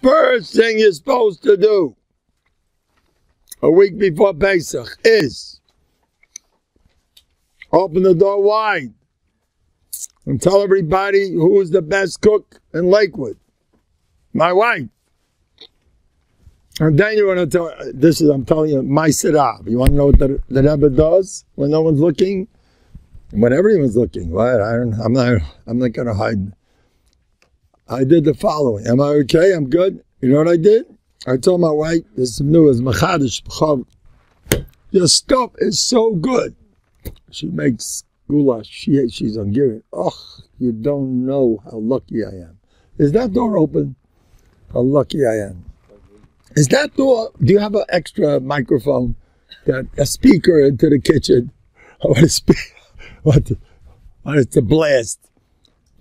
First thing you're supposed to do a week before Pesach is open the door wide and tell everybody who's the best cook in Lakewood. My wife. And then you want to tell, this is, I'm telling you, my sirab. You want to know what the Rebbe does when no one's looking? When everyone's looking. What? I'm not going to hide. I did the following. Am I okay? I'm good? You know what I did? I told my wife, this is new, as machadish, your stuff is so good. She makes goulash. She's Hungarian. Oh, you don't know how lucky I am. Is that door open? How lucky I am. Is that door, do you have an extra microphone, a speaker into the kitchen? I want to speak. What it's a blast.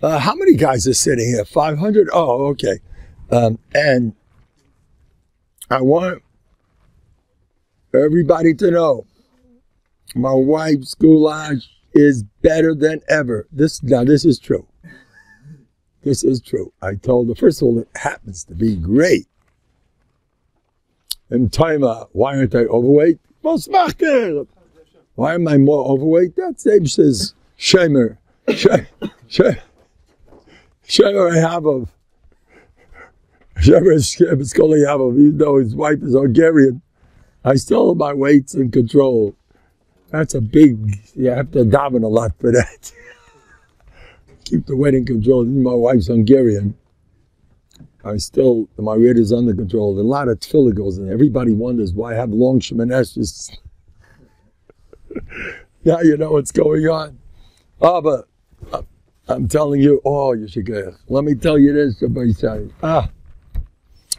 How many guys are sitting here? 500? Oh, okay. And I want everybody to know my wife's goulash is better than ever. Now this is true. This is true. I told her, first of all, it happens to be great. In time, why aren't I overweight? Why am I more overweight? That same says, Shemer Hayavov. Even though his wife is Hungarian, I still have my weights in control. That's a big, you have to daven a lot for that. Keep the weight in control. My wife's Hungarian. My weight is under control. A lot of tefillah goes in. Everybody wonders why I have long shemaneshes. Now you know what's going on. Oh, but I'm telling you, you should go. Let me tell you this. Somebody said,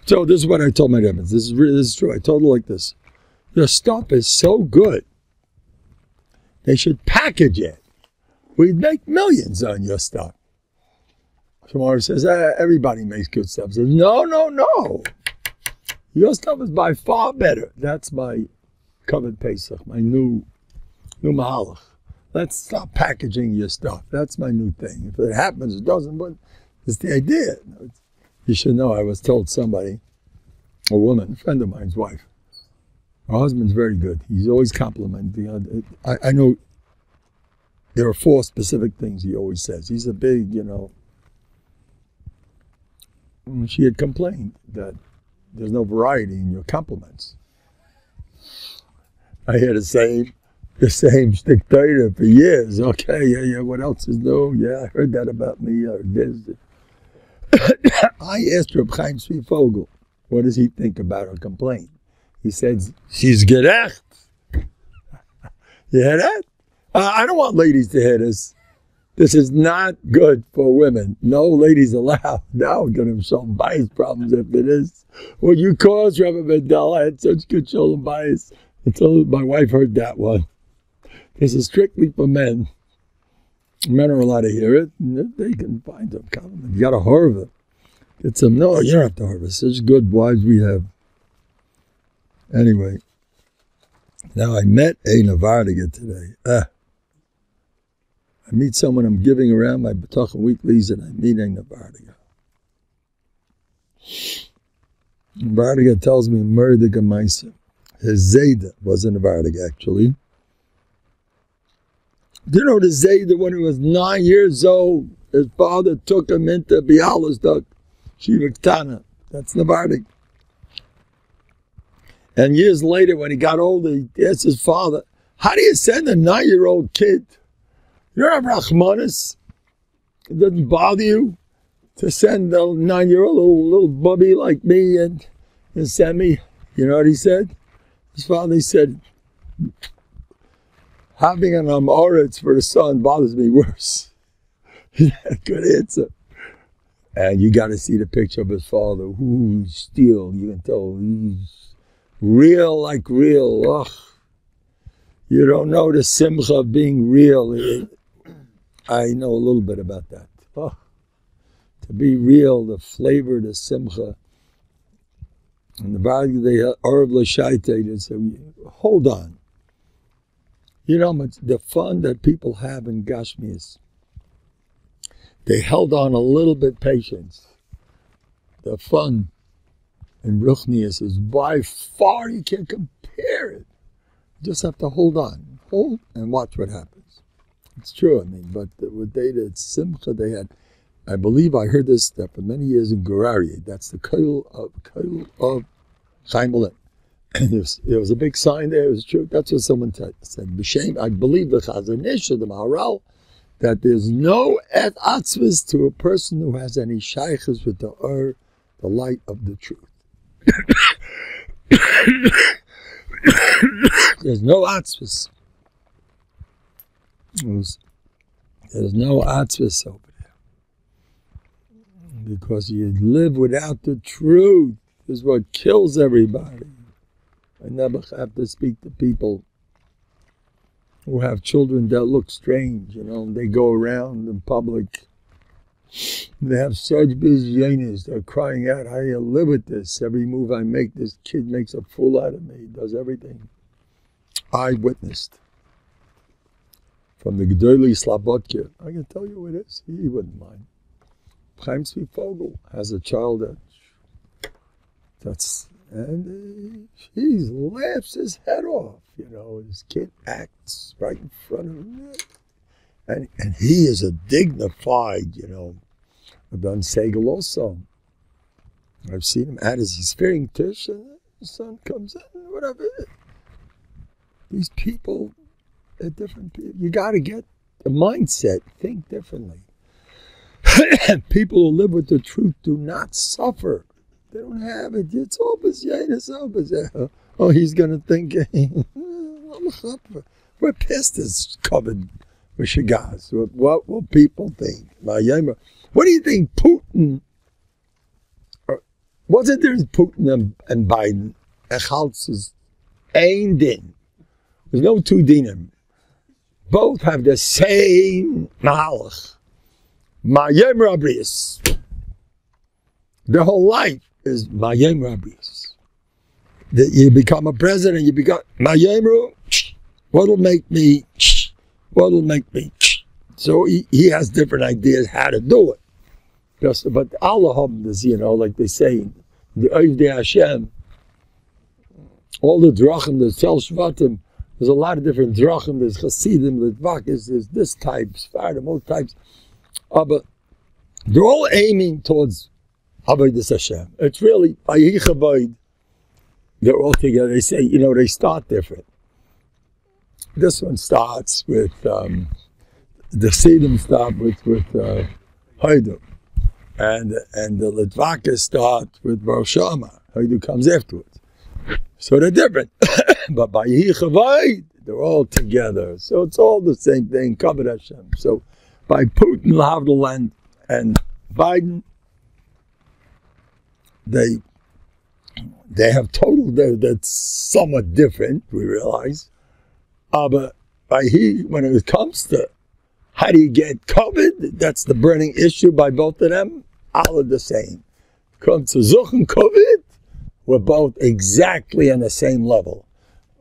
So this is what I told my Rebbe's. This is true. I told her like this. Your stuff is so good. They should package it. We'd make millions on your stuff. Tomorrow says, everybody makes good stuff. Says, no. Your stuff is by far better. That's my covered Pesach, my new mahalach. Let's stop packaging your stuff. That's my new thing. If it happens, it doesn't, but it's the idea. You should know, I was told somebody, a woman, a friend of mine's wife, her husband's very good. He's always complimenting. I know there are 4 specific things he always says. He's a big, she had complained that there's no variety in your compliments. I hear the same shtick for years. Okay, yeah, what else is new? Yeah, I heard that about me, or this. I asked Reb Chaim Tzvi Fogel, what does he think about her complaint? He said, she's gerecht. You hear that? I don't want ladies to hear this. This is not good for women. No ladies allowed. Now we're going to have some bias problems if it is. Well, you caused Rabbi Mendel. I had such good shalom bias until my wife heard that one. This is strictly for men. Men are allowed to hear it. They can find them compliment. You got to harv it. Get some. No, you don't have to harv it. Such good wives we have. Anyway, now I met a Novandiga today. I meet someone I'm giving around my Bטחון weeklies, and I meet a Novandiga. Novandiga tells me Murdiga Maisa. His Zayda was a Novandiga, actually. Do you know the Zayda, when he was 9 years old, his father took him into Bialystok, Shiva Ktana. That's Novandiga. And years later, when he got older, he asked his father, how do you send a 9-year-old kid? You don't have Rachmanis? It doesn't bother you to send a 9-year-old little bubby like me and send me? You know what he said? His father said, having an Amoritz for a son bothers me worse. He had a good answer. And you got to see the picture of his father. Ooh, steel. You can tell he's real like real. Ugh. You don't know the simcha of being real. I know a little bit about that. Oh, to be real, the flavor, the simcha. And the value they Arab L'Shaite, they say, hold on. You know much the fun that people have in Gashmias. They held on a little bit patience. The fun and Ruchnius is by far, you can't compare it. You just have to hold on, hold, and watch what happens. It's true, I mean, but with they did Simcha, they had, I believe I heard this stuff for many years in Gurari. That's the Koil of Chaim Olim. And it was a big sign there, it was true. That's what someone said. B'shem, I believe the Chazon Ish, the Maharal, that there's no et atzvus to a person who has any shaykhs with the light of the truth. There's no atzvus. There's no atzvus over there. Because you live without the truth is what kills everybody. I never have to speak to people who have children that look strange, you know, and they go around in public. They have such bizyenis, they're crying out, how do you live with this? Every move I make, this kid makes a fool out of me, he does everything. I witnessed. From the Gedolei Slabodka, I can tell you who it is, he wouldn't mind. Chaim Tzvi Fogel has a child and he laughs his head off, you know, his kid acts right in front of him. And he is a dignified, you know. I've done Segel also. I've seen him at his hearing tish, and the son comes in, whatever. These people are different people. You got to get the mindset, think differently. People who live with the truth do not suffer. They don't have it. It's all bizarre. Oh, he's going to think, we're pissed it's covered with shagaz. What will people think? What do you think Putin, what's the difference Putin and Biden? Echaltz is ein din. There's no two dinim. Both have the same mahalach. Mayem Rabrius. Their whole life is Mayem Rabrius. That you become a president, you become Mayemru, what'll make me. So he has different ideas how to do it. But Allah is, you know, like they say, the Oivdei Hashem, all the drachim, the Tel Shvatim, there's a lot of different drachim, there's Hasidim, there's Vakis, there's this type, Sfardim, all types. But they're all aiming towards Avodas Hashem. It's really, they're all together. They say, you know, they start different. This one starts with, the Hasidim start with Haidu. And the Litvakas start with Baruch Shama. Haidu comes afterwards. So they're different. But by Yehi they're all together. So it's all the same thing, Kavod Hashem. So by Putin, Lavdal, and Biden, they have total, that's somewhat different, we realize. But when it comes to how do you get COVID, that's the burning issue by both of them, all are the same. Comes to Zuchen COVID, we're both exactly on the same level.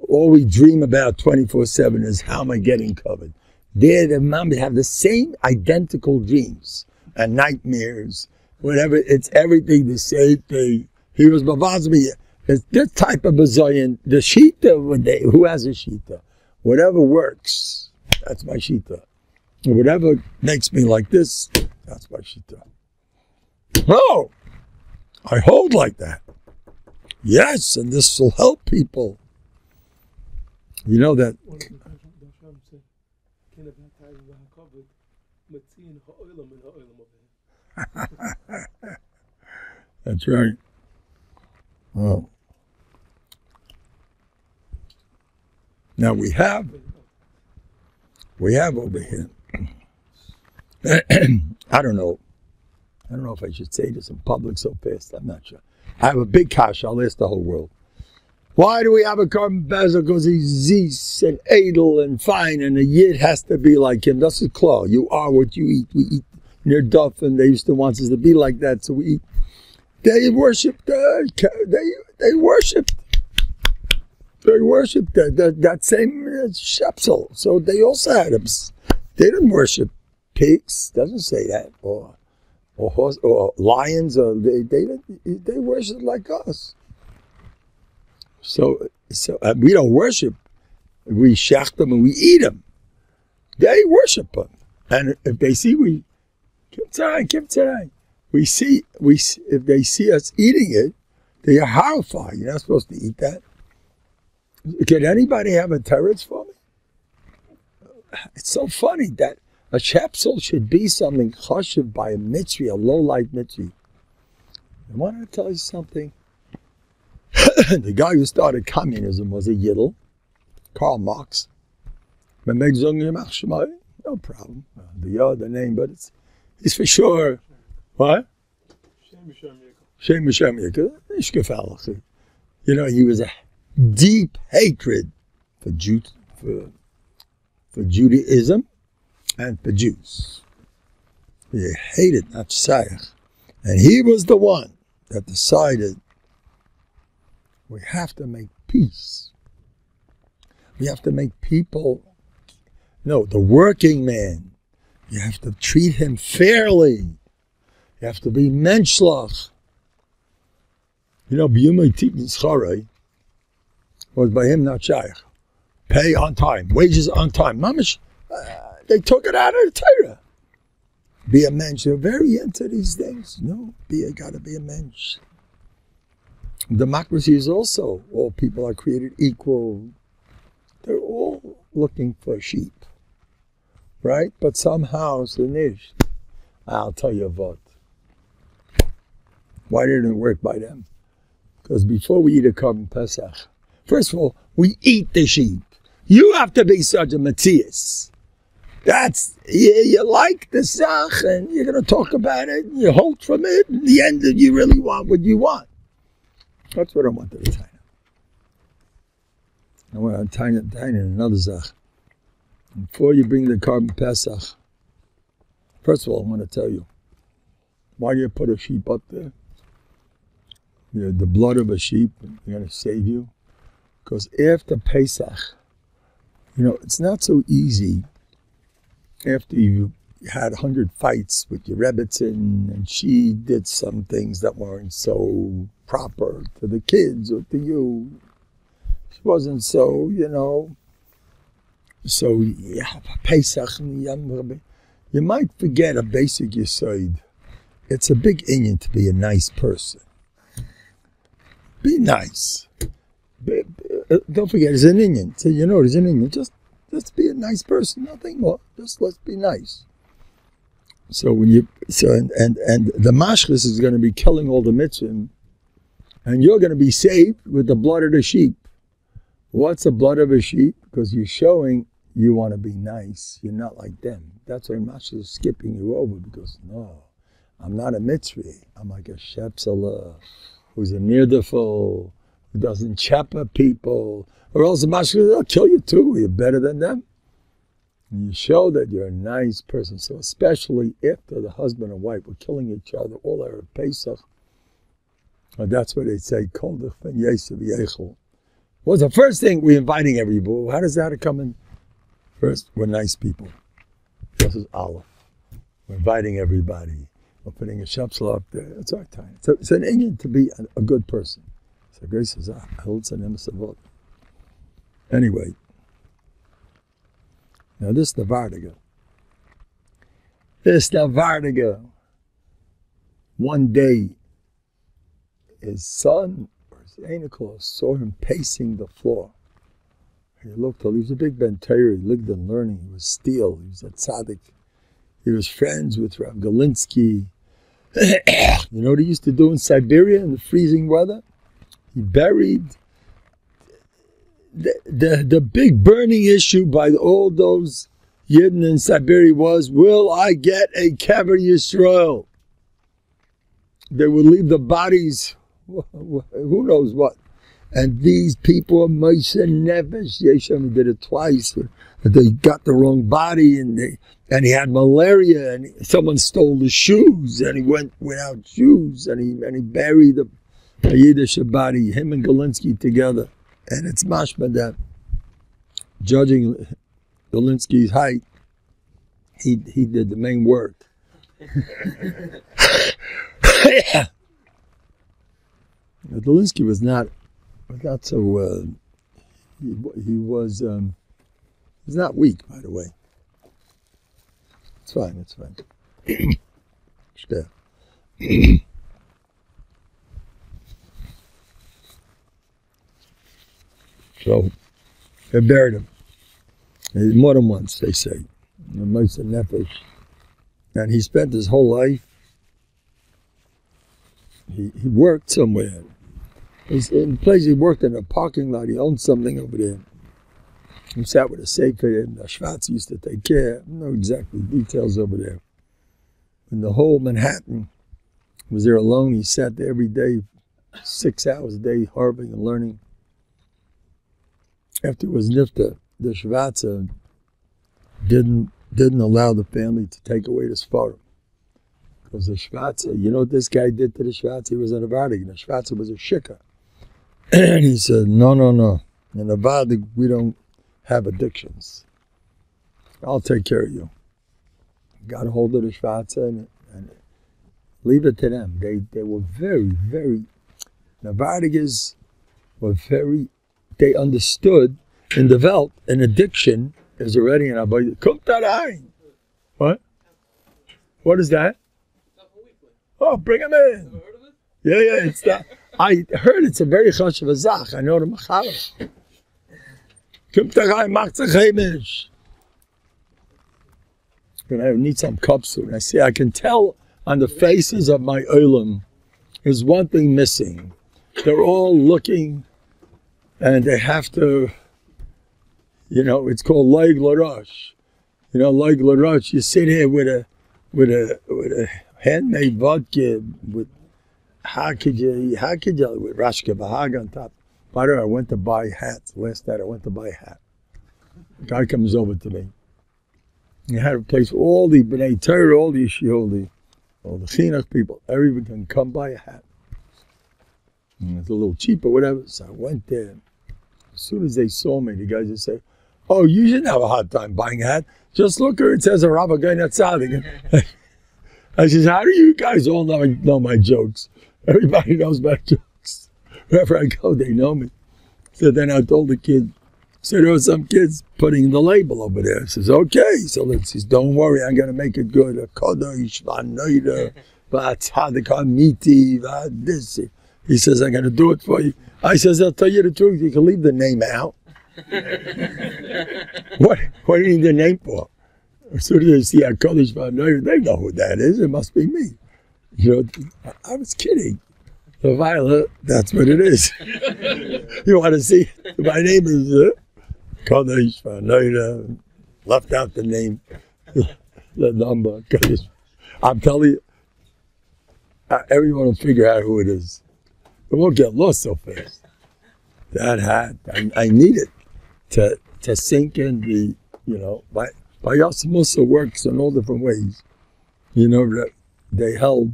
All we dream about 24/7 is how am I getting COVID. The mom have the same identical dreams and nightmares, whatever, it's everything the same thing. He was Bavazmi, it's this type of bazayan, the Shita, who has a Shita? Whatever works, that's my Shita. Whatever makes me like this, that's my Shita. No, I hold like that. Yes, and this will help people. You know that. That's right. Oh. Now we have over here. I don't know if I should say this in public so fast. I'm not sure. I have a big kash. I'll ask the whole world. Why do we have a carbon bezel? Because he's zees and edel and fine, and a yid has to be like him. That's his claw. You are what you eat. We eat near duff, and they used to want us to be like that, so we eat. They worshipped. They worshipped that same shepsel. So they also had them. They didn't worship pigs. Doesn't say that. Or or horse, or lions, or they worship like us. So we don't worship. We shech them and we eat them. They worship them, and if they see we if they see us eating it, they are horrified. You're not supposed to eat that. Can anybody have a teretz for me? It's so funny that a shepsel should be something chashuv by a mitzri, a low-life mitzri. I want to tell you something. The guy who started communism was a Yidel, Karl Marx. No problem. The other name, but it's for sure. What? Shem Yekah. You know, he was a deep hatred for Judaism and for Jews. He hated, not Shaykh. And he was the one that decided we have to make peace. We have to make people, the working man, you have to treat him fairly. You have to be menschlich. You know, B'yumei Tikkun Schorei was by him not Shaykh. Pay on time, wages on time. Mamish, they took it out of the Torah. Be a mensch. They're very into these things. No, gotta be a mensch. Democracy is also, all people are created equal. They're all looking for sheep, right? But somehow it's nicht. I'll tell you what. Why didn't it work by them? Because before we eat a carbon pesach, first of all, we eat the sheep. You have to be such a Matthias. That's, you like the Sach, and you're going to talk about it, and you hold from it, in the end, you really want what you want. That's what I wanted to tell you. I want to tell you another Zach. Before you bring the carbon Pesach, first of all, I want to tell you, why do you put a sheep up there? The blood of a sheep is going to save you. Because after Pesach, it's not so easy after you had 100 fights with your Rebbitzin, and she did some things that weren't so proper to the kids or to you. She wasn't so, so Pesach, you might forget a basic yesod. It's a big inyan to be a nice person. Be nice. Don't forget, it's an inyan. So it's an inyan. Just be a nice person, nothing more. Just let's be nice. So when and the mashchus is going to be killing all the mitzvahs, and you're going to be saved with the blood of the sheep. What's the blood of a sheep? Because you're showing you want to be nice. You're not like them. That's why mashchus is skipping you over, because no, I'm not a mitzvah. I'm like a shepsela who's a nirdeful, who doesn't chapper people, or else the mashchus will kill you too. You're better than them. And you show that you're a nice person. So especially after the husband and wife were killing each other all over Pesach, and that's what they say, Kol Dechven Yesav Yechel. What's the first thing? We're inviting everybody. How does that come in? First, we're nice people. This is Aleph. We're inviting everybody. We're putting a shepsel up there. It's our time. It's an inyan to be a good person. So grace is anyway. Now this Novandiga. One day, his son or his Ainaclaus saw him pacing the floor. He looked, he was a big Ben Torah, he lived in learning, he was steel, he was a tzaddik. He was friends with Rav Galinsky. You know what he used to do in Siberia in the freezing weather? He buried the big burning issue by all those Yidden in Siberia was, will I get a Kever Yisrael? They would leave the bodies, who knows what. And these people, Moshe Nevesh, Yeshem did it twice. They got the wrong body, and he had malaria, and someone stole his shoes, and he went without shoes, and he buried a Yiddish body, him and Galinsky together. And it's mashma that, judging Galinsky's height, he did the main work. Dolinsky was not so. He's not weak, by the way. It's fine. It's fine. So they buried him. More than once, they say. And he spent his whole life. He worked somewhere. In the place he worked in a parking lot, he owned something over there. He sat with a safe in the Schwarz used to take care. I don't know exactly details over there. And the whole Manhattan was there alone. He sat there every day, 6 hours a day, harping and learning. After it was nifta, the Schwarzer didn't allow the family to take away the Sfarim. Because the Schwarzer, you know what this guy did to the Schwarzer? He was a Novhardik, and the Schwarzer was a shikha. And he said, no. In Novhardik, we don't have addictions. I'll take care of you. Got a hold of the Schwarzer and leave it to them. They were very, very, Novhardikas were very, they understood and developed an addiction is already in our body. What? What is that? Oh, bring him in. Ever heard of it? Yeah, it's that. I heard it's a very chashuv zach. I know the machal. I need some cups soon. I see. I can tell on the faces of my olim, there's one thing missing. They're all looking, and they have to. You know, it's called leg larosh. You know, leg larosh. You sit here with a handmade vodka with with rashka bahag on top. By the way, I went to buy hats. Last night I went to buy a hat. A guy comes over to me. He had a place for all the B'nai Torah, all the Yeshiot, all the Chinuch people. Everyone can come buy a hat. And it's a little cheaper, whatever. So I went there. As soon as they saw me, the guys just say, "Oh, you shouldn't have a hard time buying a hat. Just look here, it says a Rabbi Guy Natzadik." I says, "How do you guys all know my jokes? Everybody knows my jokes. Wherever I go, they know me." So then I told the kid, so there were some kids putting the label over there. I says, "Okay." So he says, "Don't worry, I'm going to make it good. This." He says, "I'm going to do it for you." I says, "I'll tell you the truth. You can leave the name out." What do you need the name for? As soon as they see a Kodesh Vanoyer, they know who that is. It must be me. You know, I was kidding. The violet, that's what it is. You want to see? My name is Kodesh Vanoyer. Left out the name, the number. Kodesh. I'm telling you, everyone will figure out who it is. It won't get lost so fast. That hat, I need it to sink in the, you know, by osmosis works in all different ways. You know, that they held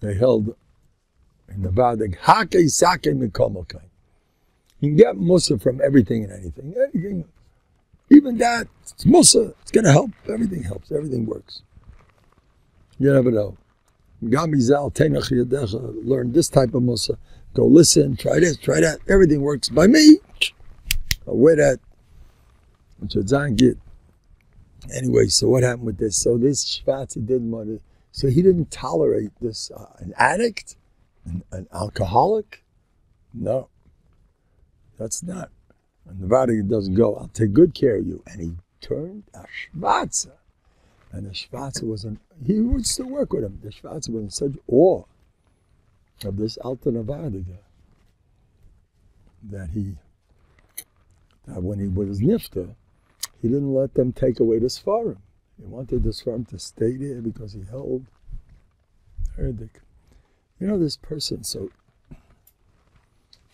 in the Vedic, hake sake mikomokai. You can get musa from everything and anything. Even that, it's musa, it's going to help. Everything helps, everything works. You never know. Learn this type of musa. Go listen, try this, try that. Everything works by me. I'll wear that. Anyway, so what happened with this? So this Shvatzi didn't want to, so he didn't tolerate this, an addict, an alcoholic. No, that's not. And the Vada doesn't go, "I'll take good care of you." And he turned a Shvatza. And the Shvatza he would still work with him. The Shvatza was in such awe of this Alta Navadiga that when he was nifta, he didn't let them take away the Sfarim. He wanted the Sfarim to stay there because he held Herdik. You know, this person, so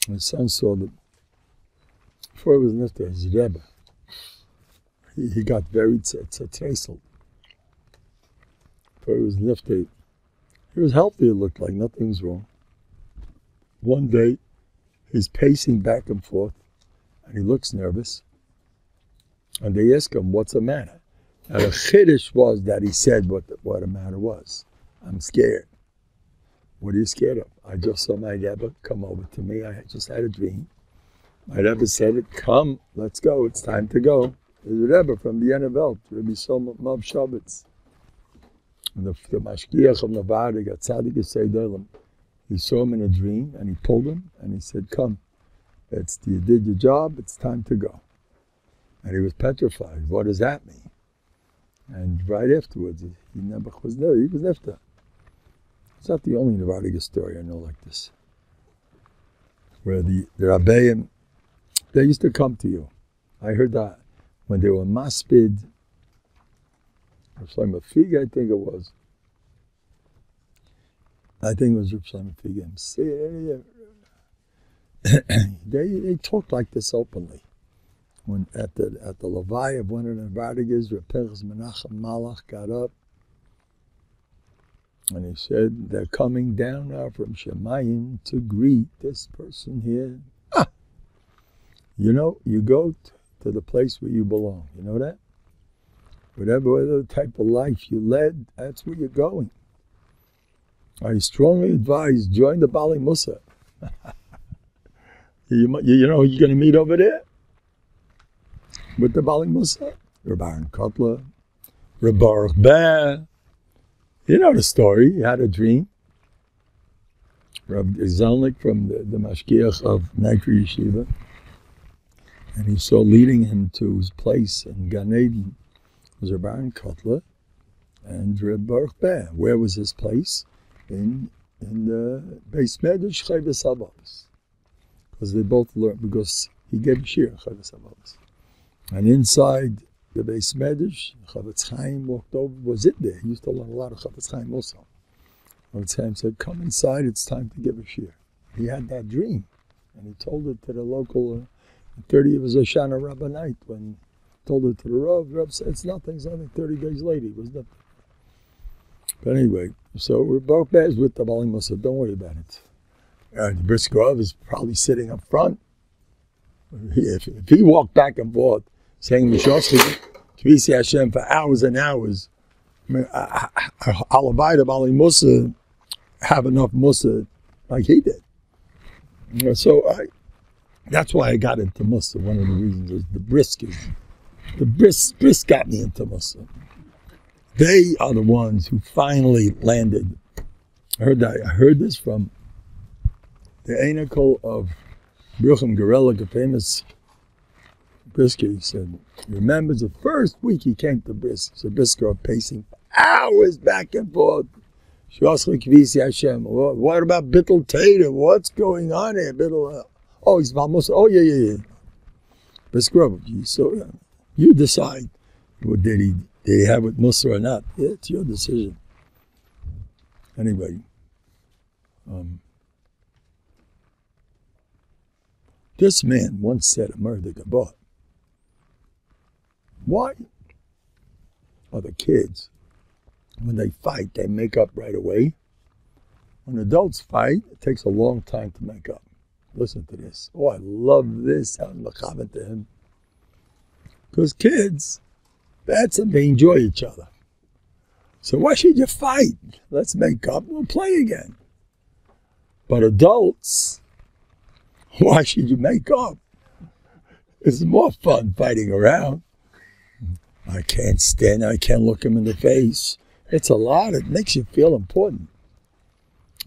his son saw that before he was nifta, his Rebbe, he got very tzatresel. Before he was nifta, he was healthy, it looked like, nothing's wrong. One day, he's pacing back and forth, and he looks nervous. And they ask him, "What's the matter?" And the chiddush was that he said what the matter was. I'm scared. What are you scared of? I just saw my Rebbe come over to me. I just had a dream. My Rebbe said, come, let's go. It's time to go. There's a Rebbe from the Welt, Rabbi Solomon Mav Shabbatz. And the Mashkiach of Novandig, a tzaddik Yisrael, he saw him in a dream, and he pulled him, and he said, come, you did your job, it's time to go. And he was petrified. What does that mean? And right afterwards, he never was there. He was after. It's not the only Novandig story I know like this. Where the Rabbeim, they used to come to you. I heard that when they were maspid, Rav Shlomo Fig, I think it was. I think it was Rav Shlomo Fig. They talked like this openly. When at the Levai of one of the Novandigas, Rav Pinchas Menachem Malach got up and he said, they're coming down now from Shemayim to greet this person here. You know, you go to the place where you belong. You know that? Whatever type of life you led, that's where you're going. I strongly advise, join the Bali Musa. You know who you're going to meet over there? With the Bali Musa? Rabbi Kotler, Rabbi Bear. You know the story. He had a dream. Rabbi Zalnik from the Mashkiach of Nagri Yeshiva. And he saw leading him to his place in Gan Eden was Rabbi Kotler and Rabbi Bear. Where was his place? In the Beis Medrash Chayvus Havavos. Because they both learned, because he gave a shiur Chayvus Havavos. And inside the Beis Medrash, Chavetz Chaim walked over, was it there? He used to learn a lot of Chavetz Chaim also. Chavetz Chaim said, come inside, it's time to give a shiur. He had that dream, and he told it to the local, 30 of his Oshana Rabbinite, when he told it to the Rav said, it's nothing, 30 days later, it was nothing. But anyway, so we're both bad with the Bali Musa, don't worry about it. The Briskov is probably sitting up front. If he walked back and forth, saying Mishoschi, Kvisi Hashem for hours and hours, I mean, I'll abide of Ali Musa, have enough Musa like he did. You know, so that's why I got into Musa. One of the reasons is the brisk got me into Musa. They are the ones who finally landed. I heard this from the Einakel of Bruchim Gorelick, a famous Brisker. He said, he remembers the first week he came to Brisk. So Brisker pacing hours back and forth. What about Bittel Tater? What's going on here? Oh, he's almost, oh yeah. Brisker, so you decide. What did he have with Musa or not? Yeah, it's your decision. Anyway, this man once said a murder gabot. Why are the kids, when they fight, they make up right away? When adults fight, it takes a long time to make up. Listen to this. Oh, I love this. I'm mechavan to him. Because kids, they enjoy each other. So why should you fight? Let's make up, we'll play again. But adults, why should you make up? It's more fun fighting around. I can't look him in the face. It's a lot. It makes you feel important.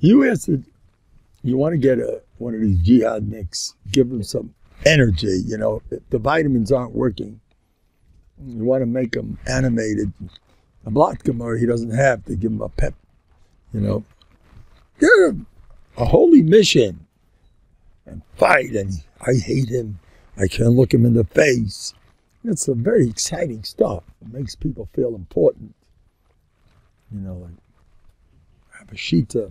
You want to get one of these jihadniks, give them some energy, you know. If the vitamins aren't working, you want to make them animated. A block gemara he doesn't have to give him a pep, you know. Get him a holy mission and fight, and I hate him. I can't look him in the face. It's a very exciting stuff. It makes people feel important. You know, like have a shita.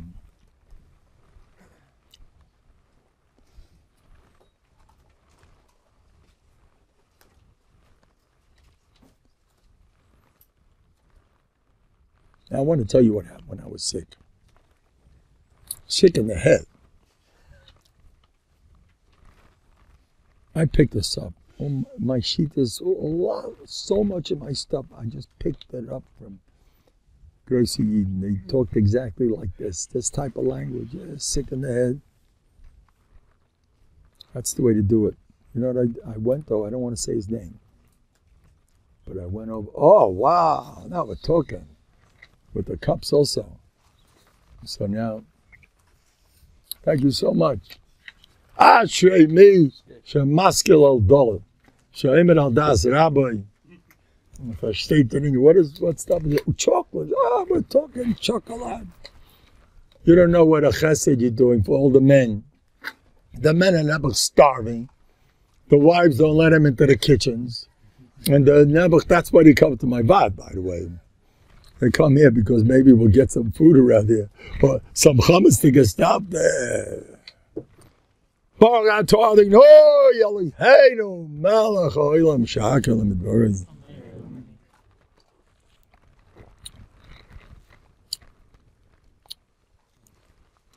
Now I want to tell you what happened when I was sick. Sick in the head. I picked this up my sheet is so much of my stuff. I just picked it up from Gracie Eden. They talked exactly like this type of language. Yeah, sick in the head. That's the way to do it. You know what I went though? I don't want to say his name, but I went over. Oh wow! Now we're talking with the cups also. So now, thank you so much. Ashrei mi shemaskil al dollar she'emet al das rabbi. Versteht in what's up? Chocolate. Oh, we're talking chocolate. You don't know what a chesed you're doing for all the men. The men are never starving. The wives don't let them into the kitchens. And that's why they come to my vat, by the way. They come here because maybe we'll get some food around here. Or some hummus to get stopped there.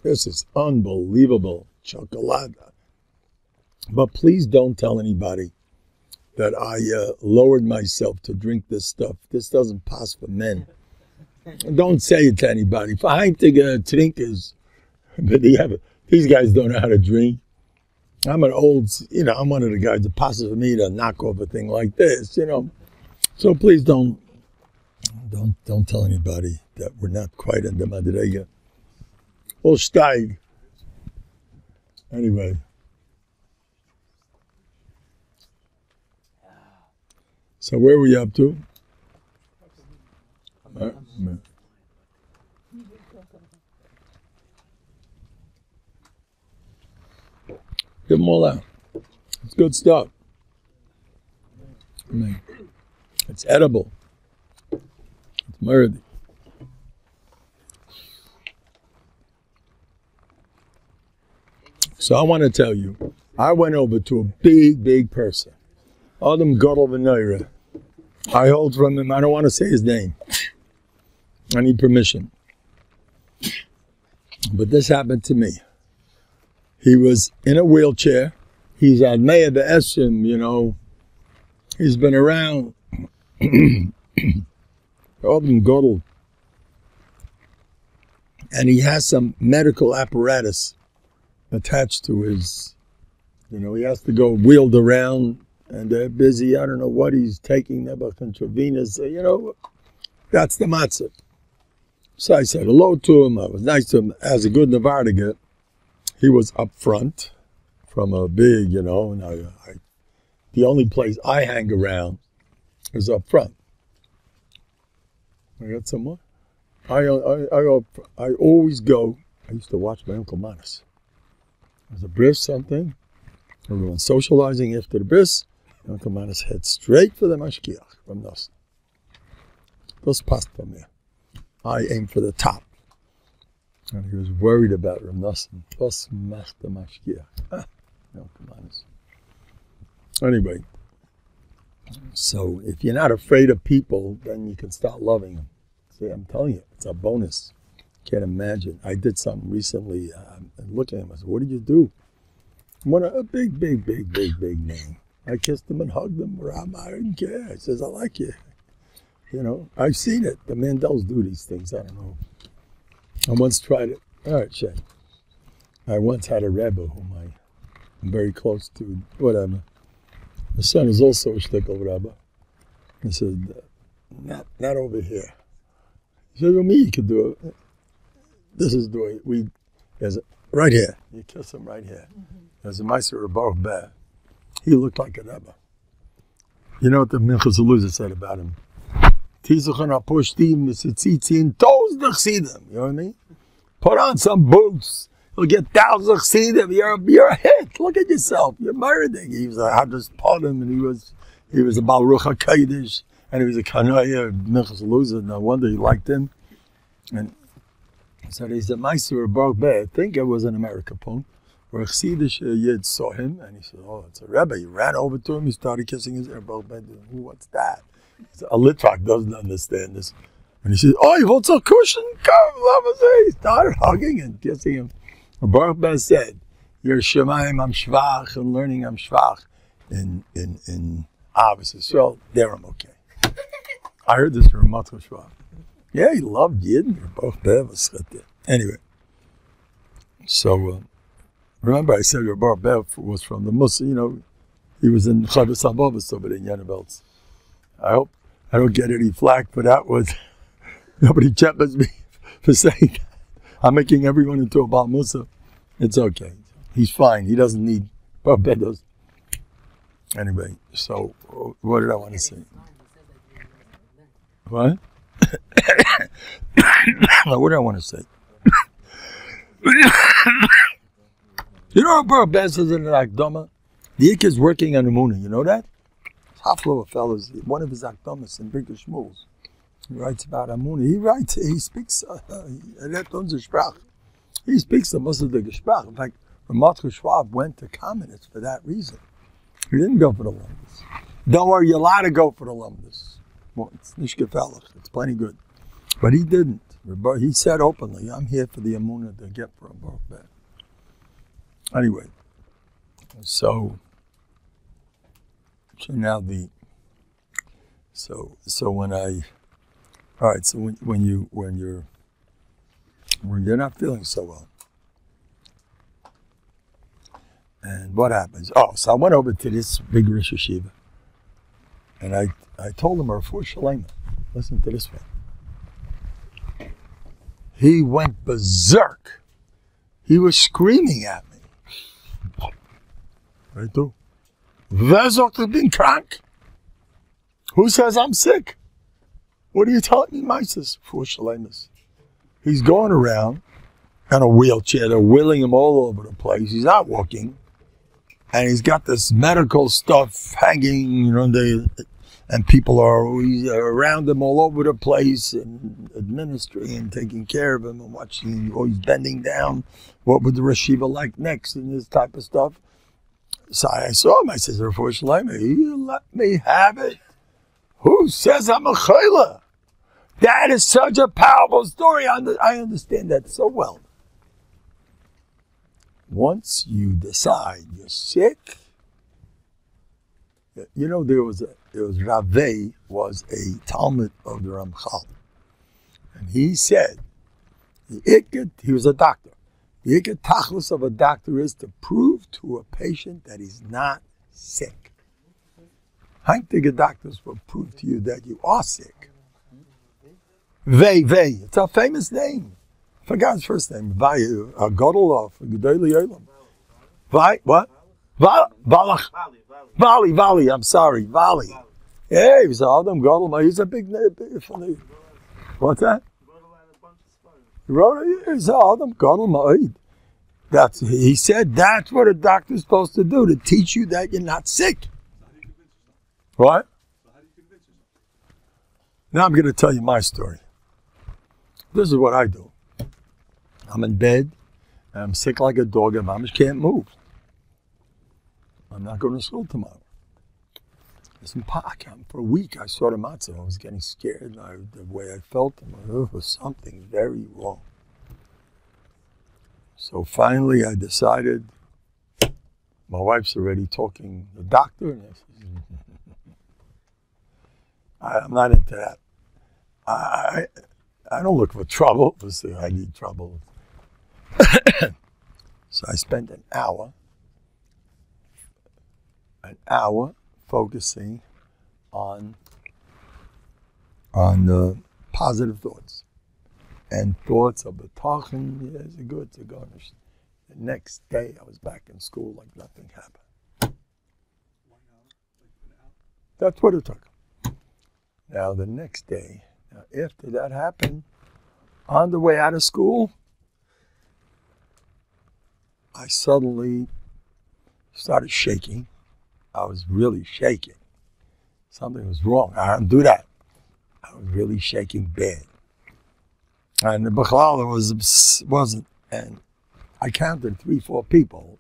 This is unbelievable. Chocolate. But please don't tell anybody that I lowered myself to drink this stuff. This doesn't pass for men. Don't say it to anybody. Trinkers, but these guys don't know how to drink. I'm an old, I'm one of the guys that passes for me to knock off a thing like this, So please don't tell anybody that we're not quite in the Madrega. We'll steig. Anyway. So where are we up to? Give them all out. It's good stuff. It's edible. It's worthy. So I want to tell you, I went over to a big person. Adam Gadol V'Noira. I hold from him. I don't want to say his name. I need permission. But this happened to me. He was in a wheelchair. He's at Meya Be'esim, He's been around. Adam Gadol. And he has some medical apparatus attached to his, he has to go wheeled around. And they're busy. I don't know what he's taking. They're intravenous. That's the matzah. So I said hello to him. I was nice to him. As a good Novandiga, he was up front from a big, and the only place I hang around is up front. I got some more. I always go. I used to watch my Uncle Manas. There's a bris something. Everyone's socializing after the bris. Uncle Manas head straight for the mashkiach from Nothen. Those passed from there. I aim for the top. And he was worried about Ram Nothen. Those macht the mashkiach. Uncle Manas. Anyway, so if you're not afraid of people, then you can start loving them. See, I'm telling you, it's a bonus. Can't imagine. I did something recently. And looking at him, I said, "What did you do?" A big name. I kissed him and hugged him. I didn't care. He says, "I like you." I've seen it. The Mandels do these things. I don't know. I once tried it. All right, Shay. I once had a Rebbe whom I'm very close to. Whatever. The son is also a shtickle Rebbe. He said, "Not over here." He said, "Well, me, you could do it." This is the way there's right here. You kiss him right here. There's a Meister Baruch Beh. He looked like a Rebbe. You know what the Minchas said about him? You know what I mean? Put on some boots. You'll get thousands of chassidim. You're a hit. Look at yourself. You're murdering. He was a Hadras Podim, and he was a Baruch HaKadosh, and he was a Kanaya Minchas Eluzah. No wonder he liked him. And so he's a Meister Baruch Beh. I think it was an American poem. Where a Chassidish Yid saw him, and he said, "Oh, it's a Rebbe." He ran over to him. He started kissing his ear. What's that? A Litvak doesn't understand this. And he said, "Oh, you want a cushion? Come, he started hugging and kissing him. And Baruch Ben said, "You're Shemaim, I'm Shvach, and learning I'm Shvach. in Abbas Israel, there I'm okay. I heard this from Matrushva. Yeah, he loved Yidden. Anyway, so remember I said Rabbi Bev was from the Muslim, he was in Chavos Abavas over in Yenevels. I hope I don't get any flack for that. Nobody challenges me for saying that. I'm making everyone into a Baal Musa. It's okay. He's fine. He doesn't need Barbados. Anyway, so what did I want to say? What? What did I want to say? You know what Barbados says in the Akdama? The Ik is working on Amuna. You know that? Half-lower fellows, one of his Akdamas in Big Shmuels. He writes about Amuna. He speaks, he speaks the most of the Gesprach. In fact, Ramat Schwab went to Kamenitz for that reason. He didn't go for the Lumdus. Don't worry, you're allowed to go for the Lumdus. Well, it's nicht gefällig. It's plenty good. But he didn't. He said openly, I'm here for the Amuna to get from Baruch. Anyway, so now when you're not feeling so well, and what happens? Oh, so I went over to this big Rosh Yeshiva, and I told him, Refuah Shalema, listen to this one. He went berserk. He was screaming at me. Right through. Wer sagt, ich bin krank? Who says I'm sick? What are you telling me, Mises? Refuah Shalema. He's going around in a wheelchair. They're wheeling him all over the place. He's not walking. And he's got this medical stuff hanging, and people are around him all over the place and administering and taking care of him and watching. He's bending down. What would the Rashiva like next and this type of stuff? So I saw him. I said, Refuah Shalema, you let me have it. Who says I'm a chayla? That is such a powerful story. I understand that so well. Once you decide you're sick, there was Raveh was a Talmud of the Ramchal, and he said, he was a doctor. The ikket tachlis of a doctor is to prove to a patient that he's not sick. Heintige doctors will prove to you that you are sick. Vei. It's a famous name. I forgot his first name. Vali, what? Vali, I'm sorry. Vali. Yeah, he was an Adam Gadol. He's a big name. What's that? He wrote it. He's an Adam Gadol. He said that's what a doctor's supposed to do, to teach you that you're not sick. What? Now I'm going to tell you my story. This is what I do. I'm in bed, and I'm sick like a dog, and Mamish can't move. I'm not going to school tomorrow. Listen, for a week I saw the matzah. I was getting scared. The way I felt, it was something very wrong. So finally I decided, my wife's already talking to the doctor, and I'm not into that. I don't look for trouble. I need trouble. So I spent an hour focusing on the positive thoughts and thoughts of bטחון. Yeah, it's a good to garnish. The next day I was back in school like nothing happened. That's what it took. Now the next day, after that happened, on the way out of school, I suddenly started shaking. I was really shaking. Something was wrong. I didn't do that. I was really shaking bad. And the Bechlal wasn't, and I counted 3-4 people.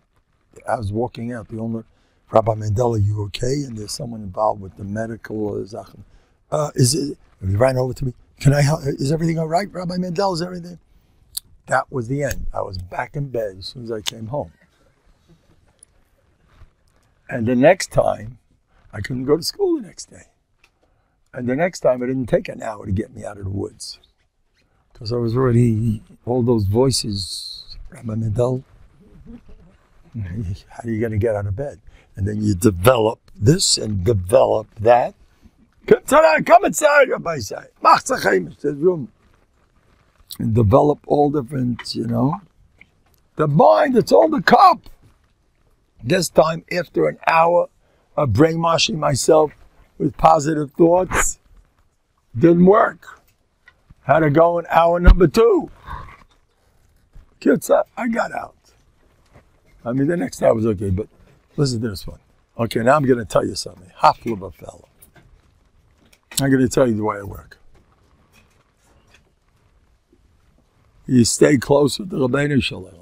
I was walking out. The owner, Rabbi Mendel, are you okay? And there's someone involved with the medical Zachen. He ran over to me. Can I help? Is everything all right, Rabbi Mendel? Is everything? That was the end. I was back in bed as soon as I came home. And the next time, I couldn't go to school the next day. And the next time, it didn't take an hour to get me out of the woods. Because I was already, all those voices, Rabbi Mendel, how are you going to get out of bed? And then you develop this and develop that. Come inside, Rabbi say. Room. And develop all different, you know. The mind, it's all the cup. This time, after an hour of brainwashing myself with positive thoughts, didn't work. Had to go in hour number 2. Kids, I got out. I mean, the next hour was okay, but listen to this one. Okay, now I'm going to tell you something. Hafla of a fellow. I'm going to tell you the way I work. You stay close with the Rabbeinu Shalom.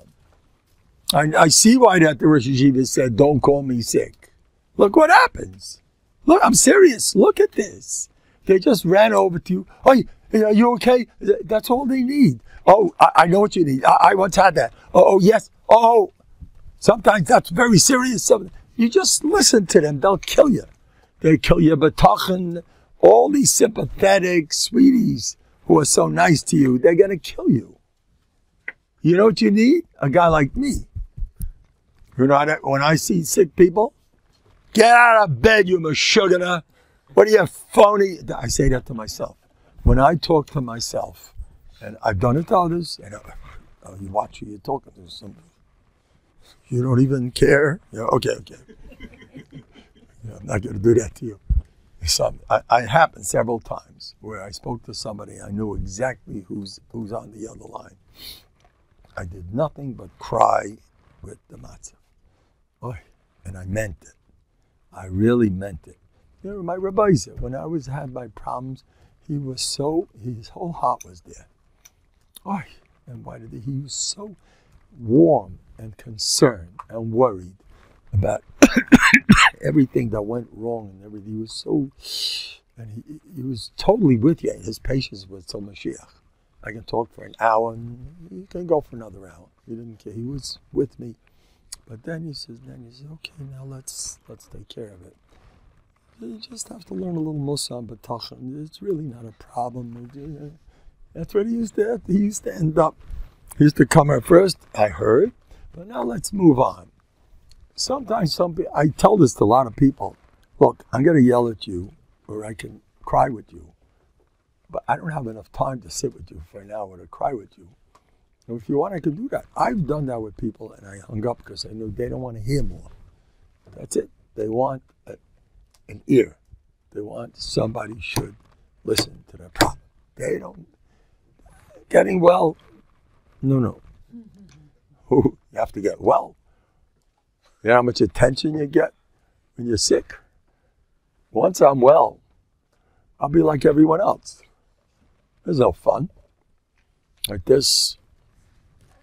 I see why that the Rosh Yeshiva said, don't call me sick. Look what happens. Look, I'm serious. Look at this. They just ran over to you. Oh, are you okay? That's all they need. Oh, I know what you need. I once had that. Oh, yes. Oh, sometimes that's very serious. You just listen to them. They'll kill you. They'll kill you. Bטחון, all these sympathetic sweeties who are so nice to you, they're going to kill you. You know what you need? A guy like me. You know, when I see sick people, get out of bed, you mashugana. What are you, phony? I say that to myself. When I talk to myself, and I've done it to others, and you watch who you're talking to somebody. You don't even care. Okay. I'm not going to do that to you. I happened several times where I spoke to somebody, I knew exactly who's on the other line. I did nothing but cry with the matzah. And I meant it. I really meant it. You know, my rabbi said, when I had my problems, his whole heart was there. And he was so warm and concerned and worried about everything that went wrong and everything. He was so, and he was totally with you. His patience was so Mashiach. I can talk for an hour and he can go for another hour. He didn't care. He was with me. But then he says, okay, now let's take care of it. You just have to learn a little Musa on Bטחון. It's really not a problem. That's what he used to end up. He used to come at first, I heard, but now let's move on. Sometimes I tell this to a lot of people. Look, I'm going to yell at you, or I can cry with you, but I don't have enough time to sit with you for an hour to cry with you. And if you want, I can do that. I've done that with people, and I hung up because I knew they don't want to hear more. That's it. They want an ear. They want somebody should listen to their problem. They don't. Getting well, no. You have to get well. You know how much attention you get when you're sick? Once I'm well, I'll be like everyone else. There's no fun. Like this,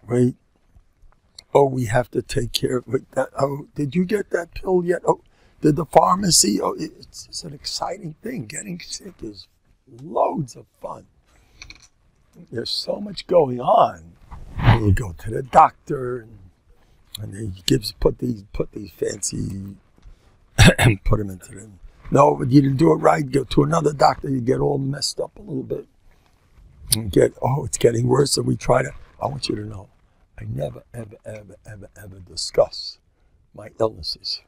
wait, we have to take care of that. Oh, did you get that pill yet? Oh, did the pharmacy? Oh, it's an exciting thing. Getting sick is loads of fun. There's so much going on. You go to the doctor, and he put these fancy, put them into them. No, but you didn't do it right. Go to another doctor. You get all messed up a little bit. And it's getting worse. And I want you to know, I never, ever discuss my illnesses.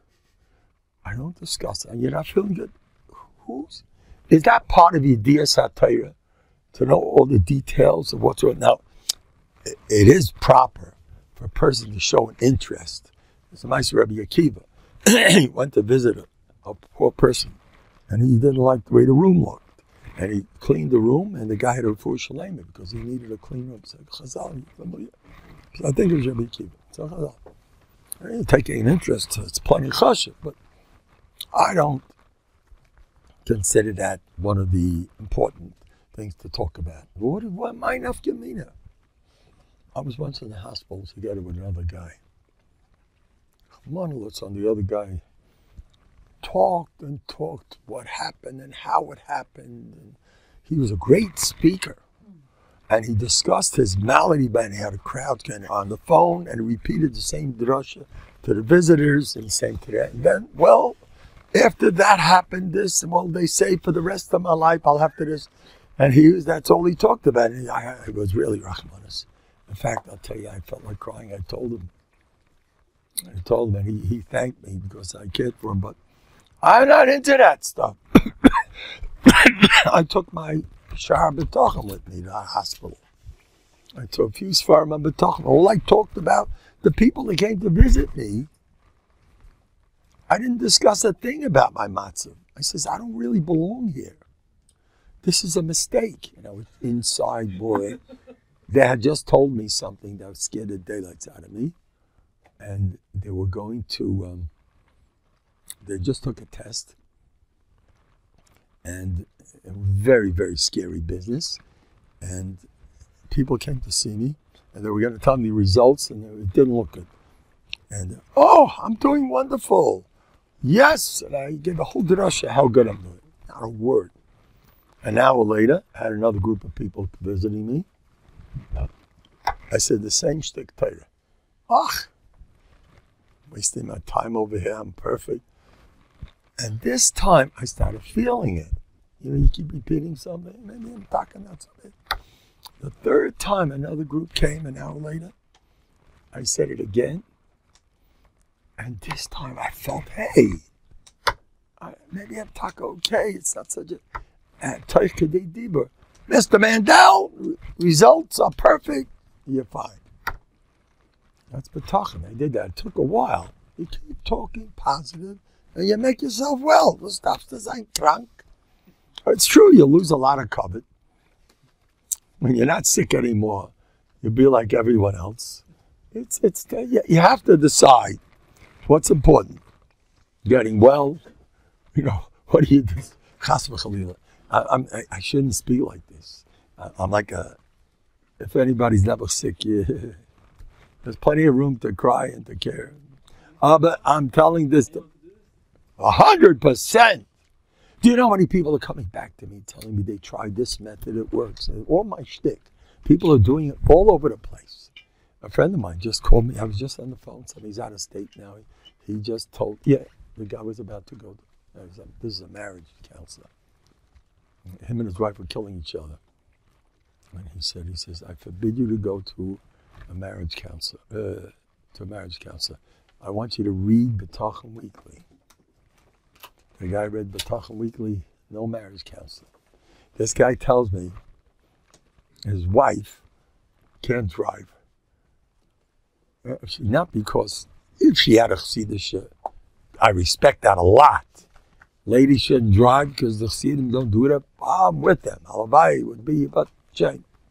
I don't discuss it. You're not feeling good. Is that part of your Dias HaTorah? To know all the details of what's wrong. Now, it is proper for a person to show an interest. It's a nice Rabbi Akiva. He went to visit a poor person, and he didn't like the way the room looked. And he cleaned the room, and the guy had a full shalem because he needed a clean room. So Chazal, I think it was Rabbi Akiva. So Chazal, I didn't take an interest. It's plenty of chashuv, but I don't consider that one of the important things to talk about. What my nafkamina? I was once in the hospital together with another guy. Monoliths on the other guy talked what happened and how it happened. And he was a great speaker. And he discussed his malady, and he had a crowd kind of on the phone, and he repeated the same drasha to the visitors, and the same to that. And then, well, after that happened, this, well, they say for the rest of my life, I'll have to this. And that's all he talked about. And I was really Rahmanis. In fact, I'll tell you, I felt like crying. I told him, and he thanked me because I cared for him, but I'm not into that stuff. I took my bטחון with me to the hospital. I took a few svarim on bטחון. All I talked about, the people that came to visit me, I didn't discuss a thing about my matzah. I says, I don't really belong here. This is a mistake. Inside, boy, they had just told me something that scared the daylights out of me. And they were going to, they just took a test. And a very, very scary business. And people came to see me, and they were going to tell me the results, and it didn't look good. And, I'm doing wonderful. Yes, and I gave a whole drasha how good I'm doing. Not a word. An hour later, I had another group of people visiting me. I said the same shtick Torah. Wasting my time over here, I'm perfect. And this time, I started feeling it. You keep repeating something, maybe I'm talking about something. The third time another group came an hour later, I said it again. And this time I felt, hey, maybe I'm talking okay. It's not such a Mr. Mendel, results are perfect. You're fine. That's bטחון. I did that. It took a while. You keep talking positive, and you make yourself well. Du darfst sein krank. It's true, you lose a lot of covet. When you're not sick anymore, you'll be like everyone else. You have to decide what's important. Getting well, what do you do? Chas v'chalila. I shouldn't speak like this. I'm like if anybody's never sick, there's plenty of room to cry and to care. But I'm telling this 100%. Do you know how many people are coming back to me telling me they tried this method, it works? All my shtick. People are doing it all over the place. A friend of mine just called me. I was just on the phone. He's out of state now. He just told, the guy was about to go. This is a marriage counselor. Him and his wife were killing each other. And he says, I forbid you to go to a marriage counselor. I want you to read bטחון weekly. The guy read bטחון weekly, no marriage counselor. This guy tells me his wife can't drive. Not because if she had a chassidus, I respect that a lot. Ladies shouldn't drive because the chassidim don't do it. I'm with them. Alabai would be, but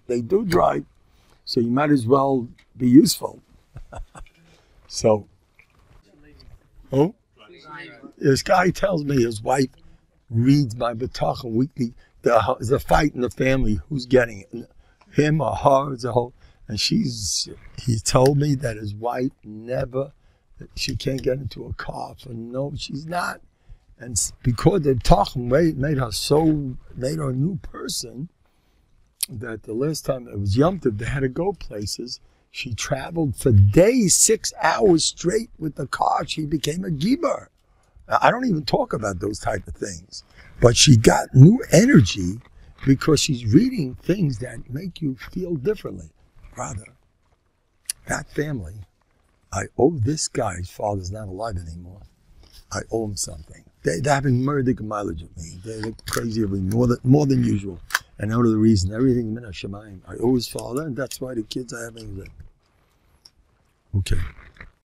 they do drive, so you might as well be useful. So, this guy tells me his wife reads my bטחון weekly. There's a fight in the family. Who's getting it? Him or her? It's a whole. And he told me that his wife she can't get into a car. No, she's not. And because the bטחון made her a new person, that the last time it was Yom Tov, they had to go places. She traveled for days, 6 hours straight with the car. She became a giver. I don't even talk about those type of things. But she got new energy because she's reading things that make you feel differently. Brother, that family, I owe this guy, his father's not alive anymore. I owe him something. They're having murder mileage with me. They look crazy of me more than usual. And I know the reason. Everything min hashamayim. I owe his father, and that's why the kids are having it. Okay.